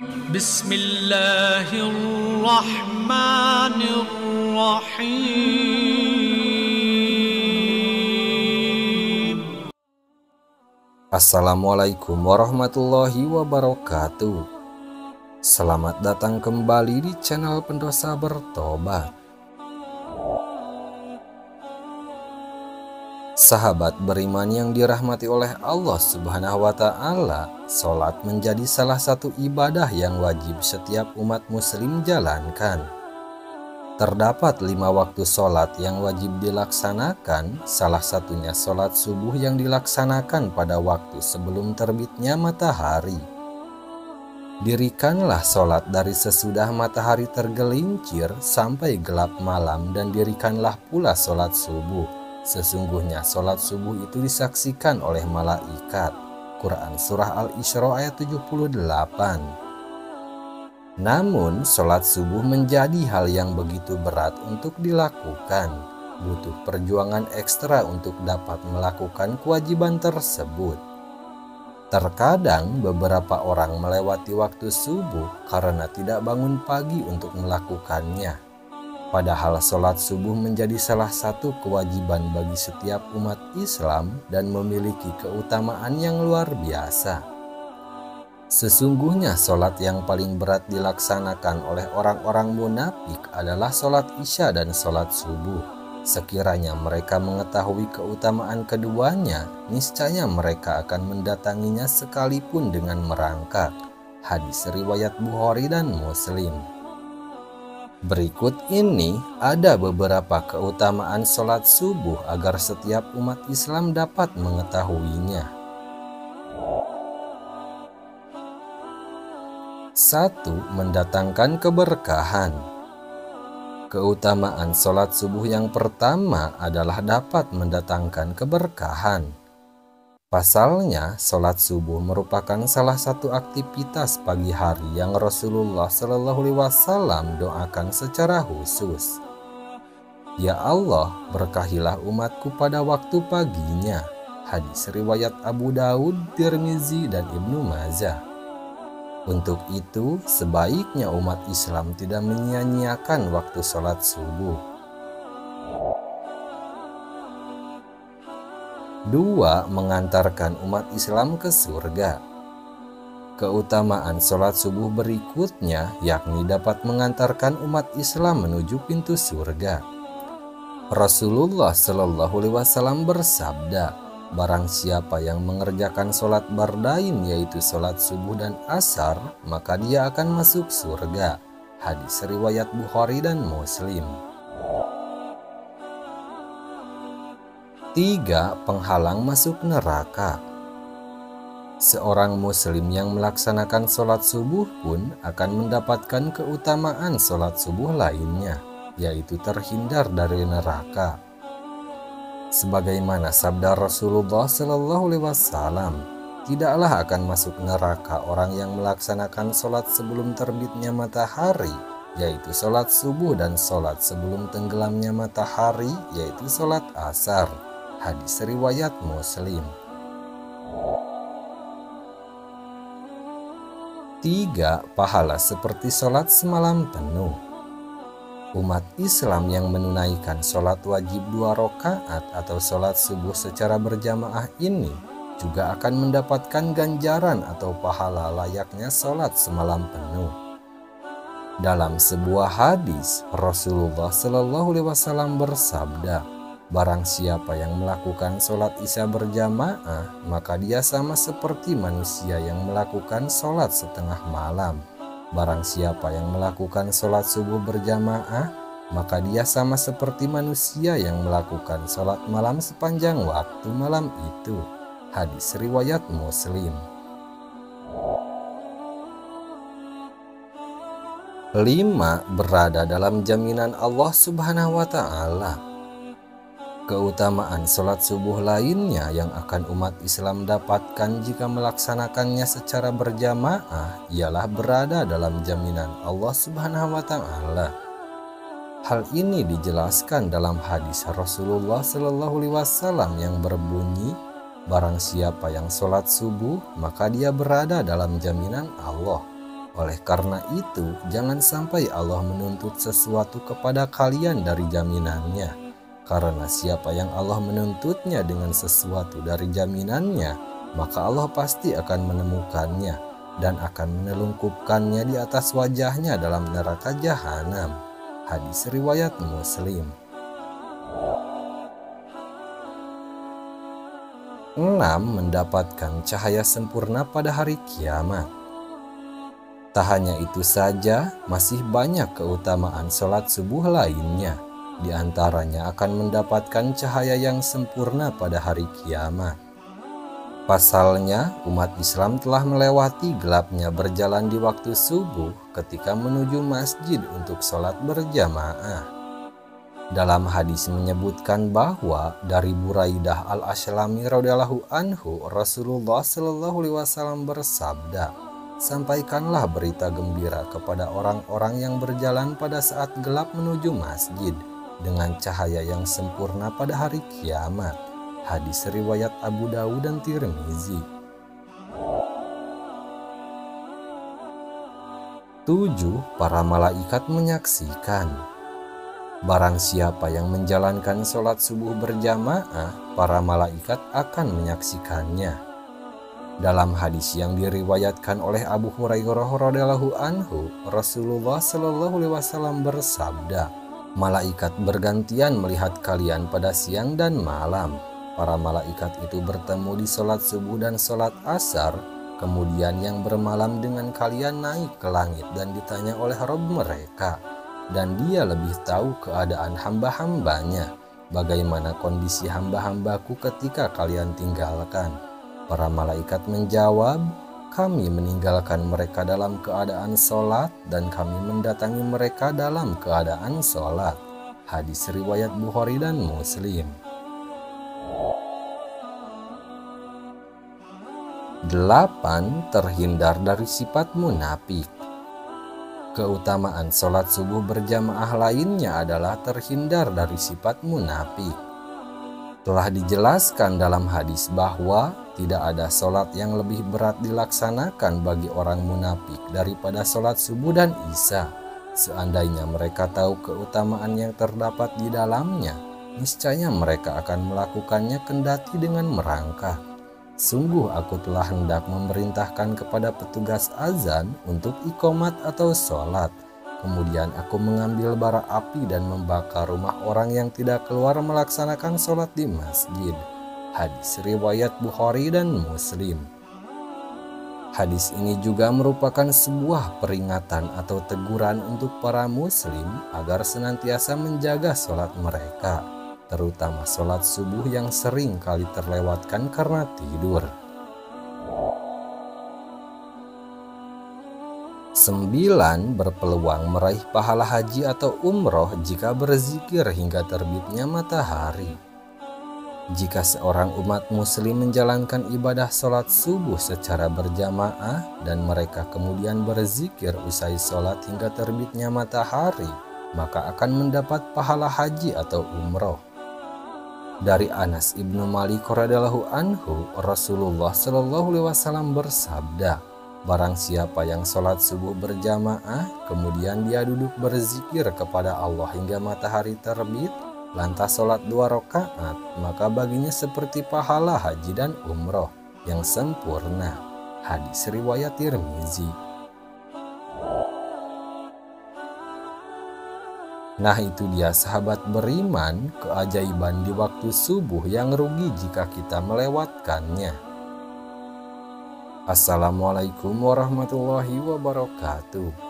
Bismillahirrahmanirrahim. Assalamualaikum warahmatullahi wabarakatuh. Selamat datang kembali di channel Pendosa Bertobat. Sahabat beriman yang dirahmati oleh Allah Subhanahu wa Ta'ala, sholat menjadi salah satu ibadah yang wajib setiap umat Muslim jalankan. Terdapat 5 waktu sholat yang wajib dilaksanakan, salah satunya sholat subuh yang dilaksanakan pada waktu sebelum terbitnya matahari. Dirikanlah sholat dari sesudah matahari tergelincir sampai gelap malam, dan dirikanlah pula sholat subuh. Sesungguhnya sholat subuh itu disaksikan oleh malaikat. Quran Surah Al-Isra ayat 78. Namun sholat subuh menjadi hal yang begitu berat untuk dilakukan. Butuh perjuangan ekstra untuk dapat melakukan kewajiban tersebut. Terkadang beberapa orang melewati waktu subuh karena tidak bangun pagi untuk melakukannya. Padahal sholat subuh menjadi salah satu kewajiban bagi setiap umat Islam dan memiliki keutamaan yang luar biasa. Sesungguhnya sholat yang paling berat dilaksanakan oleh orang-orang munafik adalah sholat isya dan sholat subuh. Sekiranya mereka mengetahui keutamaan keduanya, niscaya mereka akan mendatanginya sekalipun dengan merangkak. Hadis riwayat Bukhari dan Muslim. Berikut ini ada beberapa keutamaan sholat subuh agar setiap umat Islam dapat mengetahuinya. 1. Mendatangkan keberkahan. Keutamaan sholat subuh yang pertama adalah dapat mendatangkan keberkahan. Pasalnya, sholat subuh merupakan salah satu aktivitas pagi hari yang Rasulullah Shallallahu Alaihi Wasallam doakan secara khusus. Ya Allah, berkahilah umatku pada waktu paginya. Hadis riwayat Abu Daud, Tirmizi, dan Ibnu Majah. Untuk itu, sebaiknya umat Islam tidak menyia-nyiakan waktu sholat subuh. 2. Mengantarkan umat Islam ke surga. Keutamaan sholat subuh berikutnya yakni dapat mengantarkan umat Islam menuju pintu surga. Rasulullah Shallallahu Alaihi Wasallam bersabda, barang siapa yang mengerjakan sholat bardain, yaitu sholat subuh dan asar, maka dia akan masuk surga. Hadis riwayat Bukhari dan Muslim. 3. Penghalang masuk neraka. Seorang muslim yang melaksanakan sholat subuh pun akan mendapatkan keutamaan sholat subuh lainnya, yaitu terhindar dari neraka. Sebagaimana sabda Rasulullah Shallallahu Alaihi Wasallam, tidaklah akan masuk neraka orang yang melaksanakan sholat sebelum terbitnya matahari, yaitu sholat subuh, dan sholat sebelum tenggelamnya matahari, yaitu sholat asar. Hadis riwayat Muslim. 3. Pahala seperti sholat semalam penuh. Umat Islam yang menunaikan sholat wajib 2 rakaat atau sholat subuh secara berjamaah ini juga akan mendapatkan ganjaran atau pahala layaknya sholat semalam penuh. Dalam sebuah hadis, Rasulullah Shallallahu Alaihi Wasallam bersabda, barang siapa yang melakukan sholat isya berjamaah, maka dia sama seperti manusia yang melakukan sholat setengah malam. Barang siapa yang melakukan sholat subuh berjamaah, maka dia sama seperti manusia yang melakukan sholat malam sepanjang waktu malam itu. Hadis riwayat Muslim. 5. Berada dalam jaminan Allah Subhanahu wa Ta'ala. Keutamaan sholat subuh lainnya yang akan umat Islam dapatkan jika melaksanakannya secara berjamaah ialah berada dalam jaminan Allah Subhanahu wa Ta'ala. Hal ini dijelaskan dalam hadis Rasulullah Shallallahu Alaihi Wasallam yang berbunyi, barang siapa yang sholat subuh maka dia berada dalam jaminan Allah. Oleh karena itu, jangan sampai Allah menuntut sesuatu kepada kalian dari jaminannya. Karena siapa yang Allah menuntutnya dengan sesuatu dari jaminannya, maka Allah pasti akan menemukannya dan akan menelungkupkannya di atas wajahnya dalam neraka jahanam. Hadis riwayat Muslim. 6. Mendapatkan cahaya sempurna pada hari kiamat. Tak hanya itu saja, masih banyak keutamaan sholat subuh lainnya. Di antaranya akan mendapatkan cahaya yang sempurna pada hari kiamat. Pasalnya, umat Islam telah melewati gelapnya berjalan di waktu subuh ketika menuju masjid untuk sholat berjamaah. Dalam hadis menyebutkan bahwa dari Buraidah al-Aslami radhiyallahu anhu, Rasulullah shallallahu alaihi wasallam bersabda, "Sampaikanlah berita gembira kepada orang-orang yang berjalan pada saat gelap menuju masjid dengan cahaya yang sempurna pada hari kiamat." Hadis riwayat Abu Dawud dan Tirmizi. 7. Para malaikat menyaksikan. Barang siapa yang menjalankan sholat subuh berjamaah, para malaikat akan menyaksikannya. Dalam hadis yang diriwayatkan oleh Abu Hurairah radhiyallahu anhu, Rasulullah shallallahu alaihi wasallam bersabda, "Malaikat bergantian melihat kalian pada siang dan malam. Para malaikat itu bertemu di sholat subuh dan sholat asar. Kemudian yang bermalam dengan kalian naik ke langit dan ditanya oleh Rabb mereka. Dan dia lebih tahu keadaan hamba-hambanya, bagaimana kondisi hamba-hambaku ketika kalian tinggalkan." Para malaikat menjawab, "Kami meninggalkan mereka dalam keadaan sholat dan kami mendatangi mereka dalam keadaan sholat." Hadis riwayat Bukhari dan Muslim. 8. Terhindar dari sifat munafik. Keutamaan sholat subuh berjamaah lainnya adalah terhindar dari sifat munafik. Telah dijelaskan dalam hadis bahwa tidak ada sholat yang lebih berat dilaksanakan bagi orang munafik daripada sholat subuh dan isya. Seandainya mereka tahu keutamaan yang terdapat di dalamnya, niscaya mereka akan melakukannya kendati dengan merangkak. Sungguh aku telah hendak memerintahkan kepada petugas azan untuk iqomat atau sholat. Kemudian aku mengambil bara api dan membakar rumah orang yang tidak keluar melaksanakan sholat di masjid. Hadis riwayat Bukhari dan Muslim. Hadis ini juga merupakan sebuah peringatan atau teguran untuk para muslim agar senantiasa menjaga sholat mereka, terutama sholat subuh yang sering kali terlewatkan karena tidur. 9. Berpeluang meraih pahala haji atau umroh jika berzikir hingga terbitnya matahari. Jika seorang umat muslim menjalankan ibadah sholat subuh secara berjamaah dan mereka kemudian berzikir usai sholat hingga terbitnya matahari, maka akan mendapat pahala haji atau umroh. Dari Anas ibnu Malik radhiyallahu anhu, Rasulullah shallallahu alaihi wasallam bersabda, "Barang siapa yang sholat subuh berjamaah, kemudian dia duduk berzikir kepada Allah hingga matahari terbit, lantas sholat 2 rakaat, maka baginya seperti pahala haji dan umroh yang sempurna." Hadis riwayat Tirmizi. Nah, itu dia sahabat beriman, keajaiban di waktu subuh yang rugi jika kita melewatkannya. Assalamualaikum warahmatullahi wabarakatuh.